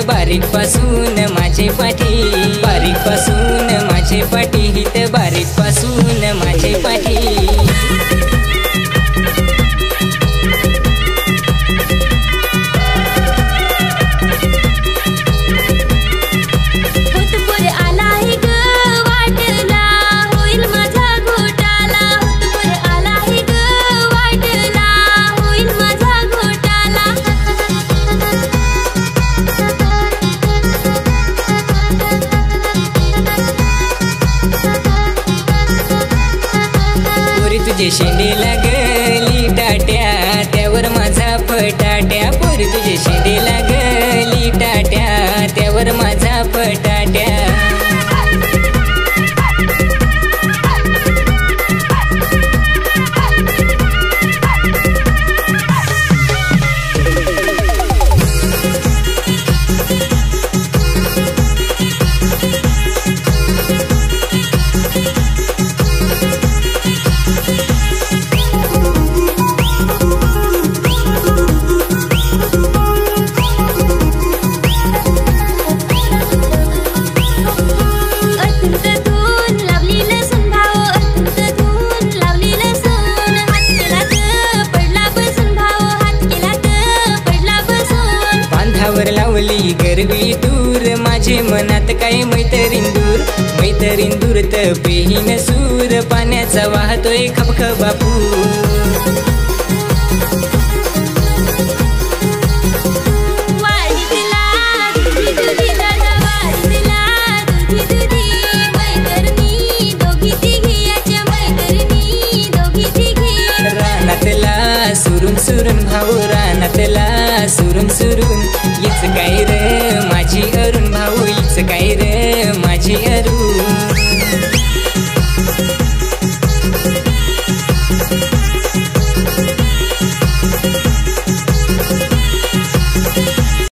बारीक पासून माझे पाठी, बारीक पासून माझे पाठी, हित बारीक पासून माझे पाठी। तुझे शेंडे लागली टाट्या त्यावर माझा फटाट्या, पोरी तुझे शेंडे लागली टाट्या त्यावर माझा फटाट्या। लावली गरवी दूर माझे मनात काय मैत्रीण दूर तपेहीन सूर पाण्याचा वाहतोय खबखबा पूर।